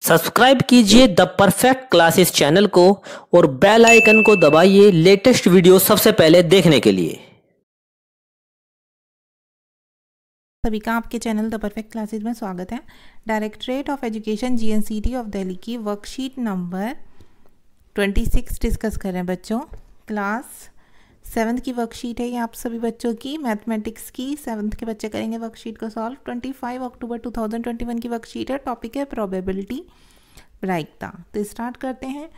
Subscribe कीजिए the perfect classes channel को और बेल आइकन को दबाइए लेटेस्ट वीडियो सबसे पहले देखने के लिए। सभी का आपके चैनल द परफेक्ट क्लासेस में स्वागत है। Directorate of education GNCT of Delhi की वर्कशीट नंबर 26 डिस्कस कर रहे हैं बच्चों। क्लास 7th की वर्कशीट है ये आप सभी बच्चों की, मैथमेटिक्स की 7th के बच्चे करेंगे वर्कशीट को सॉल्व। 25 अक्टूबर 2021 की वर्कशीट है। टॉपिक है प्रोबेबिलिटी प्रायिकता। तो स्टार्ट करते हैं।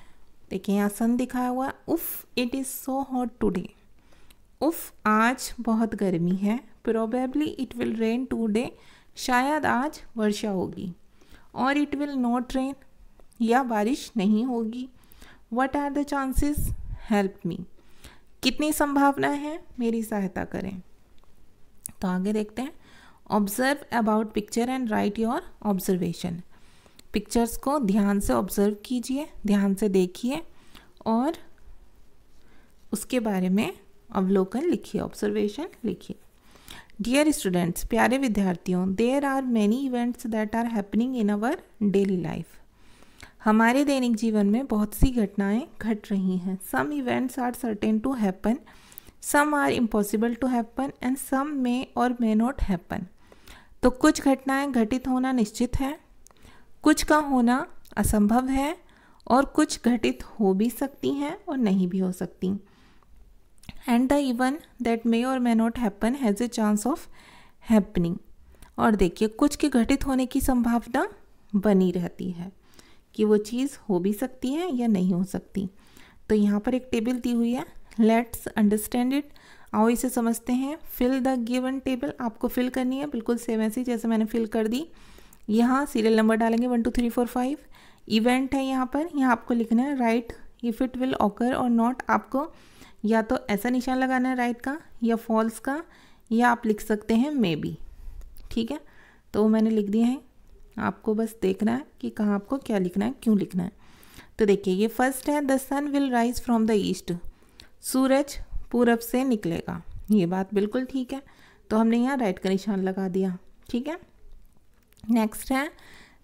देखिए यहाँ सन दिखाया हुआ है। उफ it is so hot today. उफ आज बहुत गर्मी है। Probably it will rain today, शायद आज वर्षा होगी। और इट विल नॉट रेन, या बारिश नहीं होगी। What are the chances, help me, कितनी संभावना है, मेरी सहायता करें। तो आगे देखते हैं। Observe about picture and right your observation. Pictures को ध्यान से ऑब्जर्व कीजिए, ध्यान से देखिए और उसके बारे में अवलोकन लिखिए, ऑब्जर्वेशन लिखिए। डियर स्टूडेंट्स, प्यारे विद्यार्थियों, there are many events that are happening in our daily life. हमारे दैनिक जीवन में बहुत सी घटनाएं घट रही हैं। Some events are certain to happen, some are impossible to happen and some may or may not happen. तो कुछ घटनाएं घटित होना निश्चित है, कुछ का होना असंभव है और कुछ घटित हो भी सकती हैं और नहीं भी हो सकती। And the event that may or may not happen has a chance of happening. और देखिए कुछ के घटित होने की संभावना बनी रहती है कि वो चीज़ हो भी सकती है या नहीं हो सकती। तो यहाँ पर एक टेबल दी हुई है, लेट्स अंडरस्टैंड इट। आओ इसे समझते हैं। फिल द गिवन टेबल, आपको फिल करनी है बिल्कुल सेम ऐसी जैसे मैंने फिल कर दी। यहाँ सीरियल नंबर डालेंगे 1 2 3 4 5। इवेंट है यहाँ पर, यहाँ आपको लिखना है right if it will occur और नॉट। आपको या तो ऐसा निशान लगाना है राइट का या फॉल्स का, या आप लिख सकते हैं मे बी। ठीक है, तो मैंने लिख दिया है, आपको बस देखना है कि कहाँ आपको क्या लिखना है, क्यों लिखना है। तो देखिए ये फर्स्ट है, the sun will rise from the east. सूरज पूरब से निकलेगा, ये बात बिल्कुल ठीक है, तो हमने यहाँ राइट का निशान लगा दिया। ठीक है, नेक्स्ट है,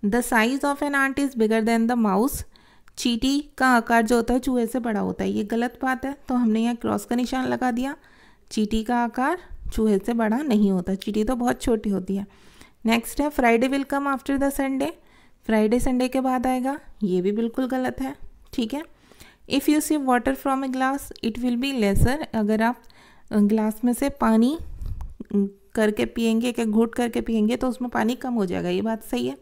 the size of an ant is bigger than the mouse. चींटी का आकार जो होता है चूहे से बड़ा होता है, ये गलत बात है, तो हमने यहाँ क्रॉस का निशान लगा दिया। चींटी का आकार चूहे से बड़ा नहीं होता, चींटी तो बहुत छोटी होती है। नेक्स्ट है, Friday will come after the Sunday. Friday Sunday के बाद आएगा, ये भी बिल्कुल गलत है। ठीक है, if you sip water from a glass it will be lesser. अगर आप ग्लास में से पानी करके पियेंगे, क्या घूट करके पियेंगे, तो उसमें पानी कम हो जाएगा, ये बात सही है।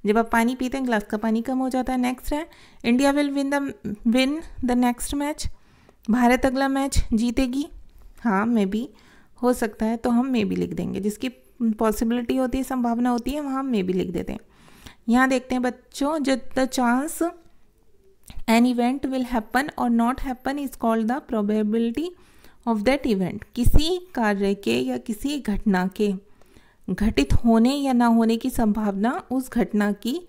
जब आप पानी पीते हैं ग्लास का पानी कम हो जाता है। नेक्स्ट है, India will win the next match. Bharat अगला मैच जीतेगी। हाँ मे बी हो सकता है, तो हम मे बी लिख देंगे। जिसकी पॉसिबिलिटी होती है, संभावना होती है, वहाँ हम मे बी लिख देते हैं। यहाँ देखते हैं बच्चों, जो the chance an event will happen or not happen is called the probability of that event. किसी कार्य के या किसी घटना के घटित होने या ना होने की संभावना उस घटना की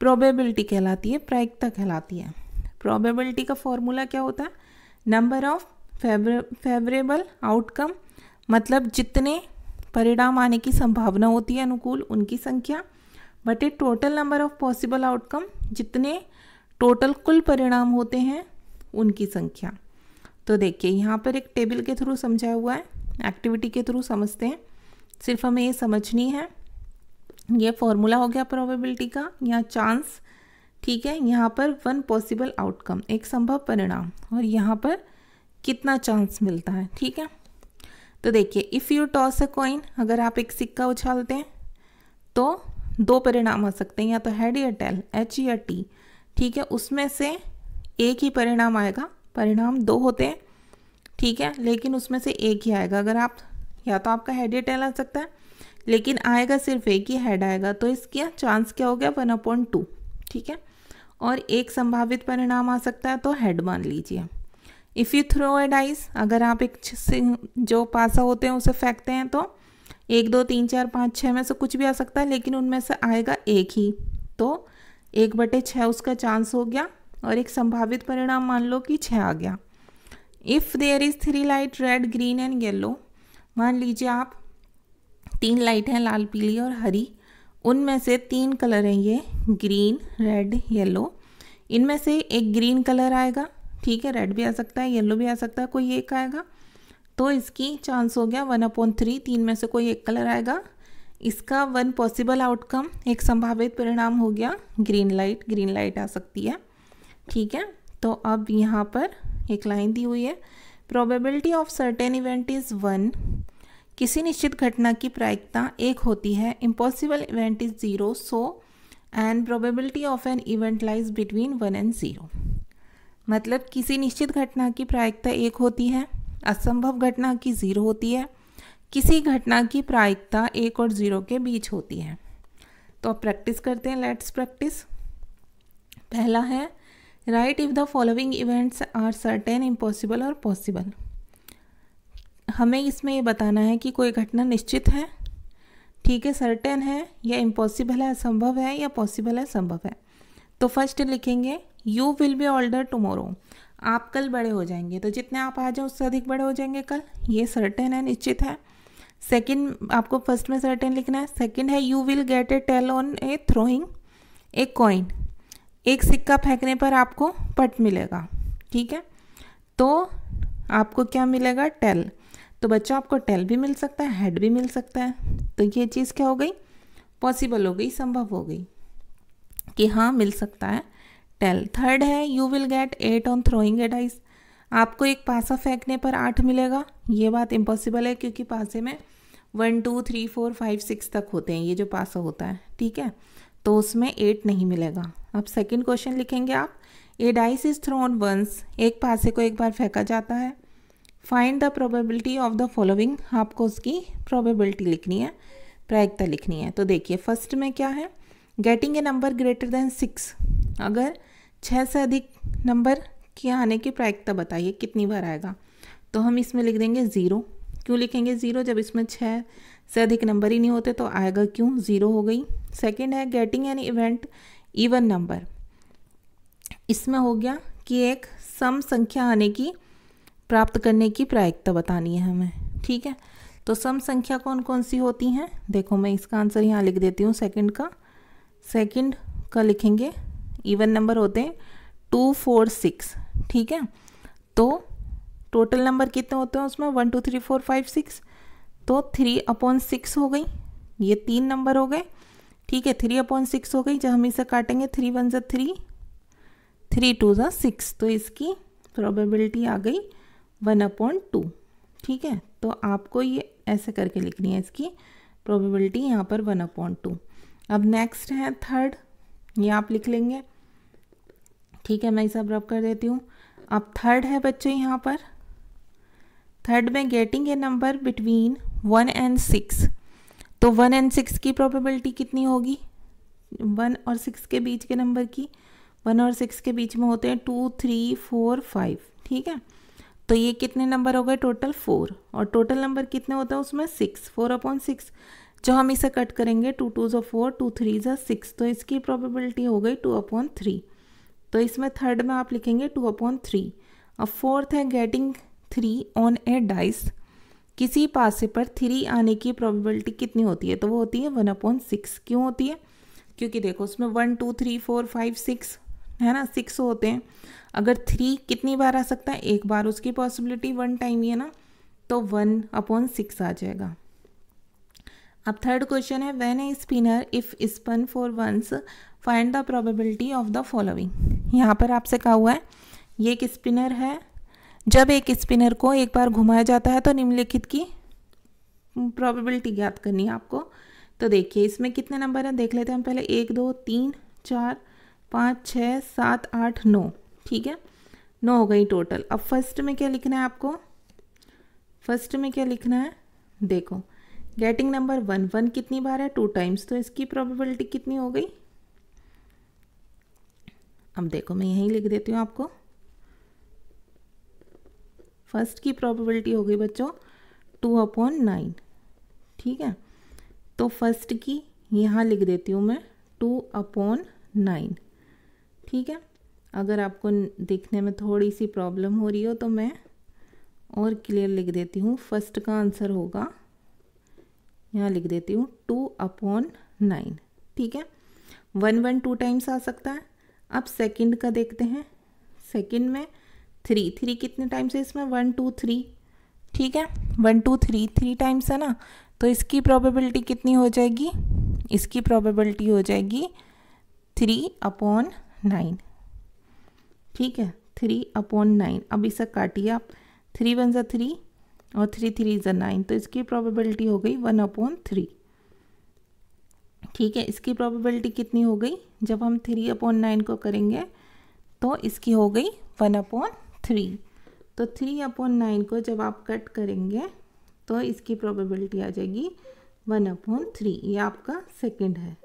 प्रोबेबिलिटी कहलाती है, प्रायिकता कहलाती है। प्रोबेबिलिटी का फॉर्मूला क्या होता है, नंबर ऑफ फेवरेबल आउटकम, मतलब जितने परिणाम आने की संभावना होती है अनुकूल, उनकी संख्या, बटे total number of possible outcome, जितने टोटल कुल परिणाम होते हैं उनकी संख्या। तो देखिए यहाँ पर एक टेबल के थ्रू समझाया हुआ है, एक्टिविटी के थ्रू समझते हैं, सिर्फ हमें ये समझनी है। ये फॉर्मूला हो गया प्रोबेबिलिटी का, यहाँ चांस, ठीक है, यहाँ पर वन पॉसिबल आउटकम, एक संभव परिणाम, और यहाँ पर कितना चांस मिलता है। ठीक है, तो देखिए if you toss a coin, अगर आप एक सिक्का उछालते हैं तो दो परिणाम आ सकते हैं, या तो हेड या टेल, एच या टी। ठीक है, उसमें से एक ही परिणाम आएगा, परिणाम दो होते हैं। ठीक है, लेकिन उसमें से एक ही आएगा। अगर आप, या तो आपका हेड या टेल आ सकता है, लेकिन आएगा सिर्फ एक ही, हेड आएगा, तो इसका चांस क्या हो गया 1/2। ठीक है, और एक संभावित परिणाम आ सकता है, तो हेड मान लीजिए। If you throw a dice, अगर आप एक जो पासा होते हैं उसे फेंकते हैं, तो 1 2 3 4 5 6 में से कुछ भी आ सकता है, लेकिन उनमें से आएगा एक ही, तो 1/6 उसका चांस हो गया, और एक संभावित परिणाम मान लो कि 6 आ गया। If there is 3 light red green and yellow, मान लीजिए आप 3 लाइट हैं, लाल पीली और हरी, उनमें से 3 कलर हैं ये, ग्रीन, रेड, येलो। इनमें से एक ग्रीन कलर आएगा, ठीक है, रेड भी आ सकता है, येलो भी आ सकता है, कोई एक आएगा। तो इसकी चांस हो गया 1/3, 3 में से कोई एक कलर आएगा। इसका 1 पॉसिबल आउटकम, एक संभावित परिणाम हो गया ग्रीन लाइट आ सकती है, ठीक है। तो अब यहाँ पर एक लाइन दी हुई है, probability of certain event is 1। किसी निश्चित घटना की प्रायिकता 1 होती है, impossible event is 0, so and probability of an event lies between 1 and 0। मतलब किसी निश्चित घटना की प्रायिकता 1 होती है, असंभव घटना की 0 होती है, किसी घटना की प्रायिकता 1 और 0 के बीच होती है। तो अब प्रैक्टिस करते हैं, लेट्स प्रैक्टिस। पहला है right if the following events are certain, impossible और पॉसिबल। हमें इसमें ये बताना है कि कोई घटना निश्चित है, ठीक है, सर्टेन है, या इम्पॉसिबल है, असंभव है, या पॉसिबल है, संभव है। तो फर्स्ट लिखेंगे you will be older tomorrow, आप कल बड़े हो जाएंगे। तो जितने आप आ जाओ उससे अधिक बड़े हो जाएंगे कल, ये सर्टेन है, निश्चित है। सेकंड, आपको फर्स्ट में सर्टेन लिखना है। सेकंड है you will get a tail on a throwing a coin, एक सिक्का फेंकने पर आपको पट मिलेगा, ठीक है। तो आपको क्या मिलेगा, टेल। तो बच्चों आपको टेल भी मिल सकता है, हेड भी मिल सकता है। तो ये चीज़ क्या हो गई, पॉसिबल हो गई, संभव हो गई कि हाँ मिल सकता है टेल। थर्ड है you will gate 8 on throwing A dice, आपको एक पासा फेंकने पर 8 मिलेगा। ये बात इम्पॉसिबल है क्योंकि पासे में 1 2 3 4 5 6 तक होते हैं, ये जो पासा होता है, ठीक है, तो उसमें 8 नहीं मिलेगा। अब सेकंड क्वेश्चन लिखेंगे आप, ए डाइस इज थ्रोन वंस, एक पासे को एक बार फेंका जाता है। Find the probability of the following, आपको उसकी प्रोबेबिलिटी लिखनी है, प्रायिकता लिखनी है। तो देखिए फर्स्ट में क्या है, getting a number greater than 6, अगर 6 से अधिक नंबर के आने की प्रायिकता बताइए कितनी बार आएगा। तो हम इसमें लिख देंगे 0। क्यों लिखेंगे 0, जब इसमें 6 से अधिक नंबर ही नहीं होते तो आएगा क्यों, 0 हो गई। सेकंड है getting an event even number, इसमें हो गया कि एक सम संख्या आने की, प्राप्त करने की प्रायिकता बतानी है हमें, ठीक है। तो सम संख्या कौन कौन सी होती हैं, देखो मैं इसका आंसर यहाँ लिख देती हूँ। सेकंड का लिखेंगे, इवन नंबर होते हैं 2 4 6, ठीक है। तो टोटल नंबर कितने होते हैं उसमें, 1 2 3 4 5 6, तो 3/6 हो गई, ये 3 नंबर हो गए, ठीक है, 3/6 हो गई। जब हम इसे काटेंगे 3 1 ज़ा 3, 3 2 ज़ा 6, तो इसकी प्रोबेबिलिटी आ गई 1/2, ठीक है। तो आपको ये ऐसे करके लिखनी है, इसकी प्रोबेबिलिटी यहाँ पर 1/2। अब नेक्स्ट है थर्ड, ये आप लिख लेंगे, ठीक है, मैं इसे अब रब कर देती हूँ। अब थर्ड है बच्चों यहाँ पर, थर्ड में getting a number between 1 and 6, तो 1 and 6 की प्रोबेबिलिटी कितनी होगी, 1 और 6 के बीच के नंबर की, 1 और 6 के बीच में होते हैं 2 3 4 5, ठीक है। तो ये कितने नंबर हो गए टोटल, 4, और टोटल नंबर कितने होते हैं उसमें 6, 4/6। जो हम इसे कट करेंगे 2 2 ज़ा 4, 2 3 ज़ा 6, तो इसकी प्रोबेबिलिटी हो गई 2/3। तो इसमें थर्ड में आप लिखेंगे 2/3। अब फोर्थ है गेटिंग 3 ऑन ए डाइस, किसी पासे पर 3 आने की प्रोबेबिलिटी कितनी होती है, तो वो होती है 1/6। क्यों होती है, क्योंकि देखो उसमें 1 2 3 4 5 6 है ना, 6 होते हैं। अगर 3 कितनी बार आ सकता है, एक बार, उसकी पॉसिबिलिटी 1 टाइम ही है ना, तो 1/6 आ जाएगा। अब थर्ड क्वेश्चन है when a spinner if spun for once find the probability of the following. यहाँ पर आपसे कहा हुआ है ये एक स्पिनर है, जब एक स्पिनर को एक बार घुमाया जाता है तो निम्नलिखित की प्रोबेबिलिटी ज्ञात करनी है आपको। तो देखिए इसमें कितने नंबर हैं, देख लेते हैं हम पहले, 1 2 3 4 5 6 7 8 9, ठीक है, 9 हो गई टोटल। अब फर्स्ट में क्या लिखना है आपको, फर्स्ट में क्या लिखना है, देखो गेटिंग नंबर 1, 1 कितनी बार है, 2 टाइम्स, तो इसकी प्रोबेबिलिटी कितनी हो गई। अब देखो मैं यहीं लिख देती हूँ आपको, फर्स्ट की प्रोबेबिलिटी हो गई बच्चों 2/9, ठीक है। तो फर्स्ट की यहाँ लिख देती हूँ मैं 2/9, ठीक है। अगर आपको दिखने में थोड़ी सी प्रॉब्लम हो रही हो तो मैं और क्लियर लिख देती हूँ, फर्स्ट का आंसर होगा, यहाँ लिख देती हूँ 2/9, ठीक है। 1 1 2 टाइम्स आ सकता है। अब सेकंड का देखते हैं। सेकंड में 3 3 कितने टाइम्स है इसमें? 1 2 3, ठीक है। 1 2 3 3 टाइम्स है ना, तो इसकी प्रोबेबिलिटी कितनी हो जाएगी? इसकी प्रोबेबिलिटी हो जाएगी 3/9, ठीक है। 3/9। अब इसे काटिए आप, 3 1 ज़ा 3 और 3 3 ज़ा 9, तो इसकी प्रोबेबिलिटी हो गई 1/3, ठीक है। इसकी प्रोबेबिलिटी कितनी हो गई? जब हम 3/9 को करेंगे तो इसकी हो गई 1/3। तो 3/9 को जब आप कट करेंगे तो इसकी प्रोबेबिलिटी आ जाएगी 1/3। ये आपका सेकंड है,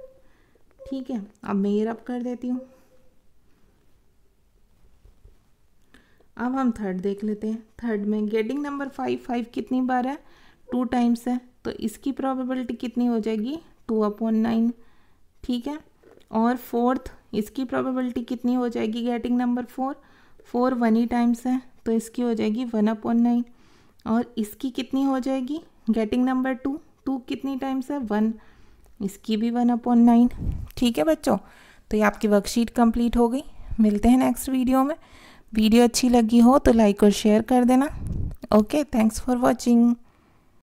ठीक है। अब मैं ये रब कर देती हूँ। अब हम थर्ड देख लेते हैं। थर्ड में गेटिंग नंबर 5 5 कितनी बार है? 2 टाइम्स है, तो इसकी प्रोबेबिलिटी कितनी हो जाएगी? 2/9, ठीक है। और फोर्थ, इसकी प्रोबेबिलिटी कितनी हो जाएगी? गेटिंग नंबर 4 4 1 ही टाइम्स है, तो इसकी हो जाएगी 1/9। और इसकी कितनी हो जाएगी? गेटिंग नंबर 2 2 कितनी टाइम्स है? 1, इसकी भी 1/9, ठीक है बच्चों। तो ये आपकी वर्कशीट कंप्लीट हो गई। मिलते हैं नेक्स्ट वीडियो में। वीडियो अच्छी लगी हो तो लाइक और शेयर कर देना। Okay, thanks for watching.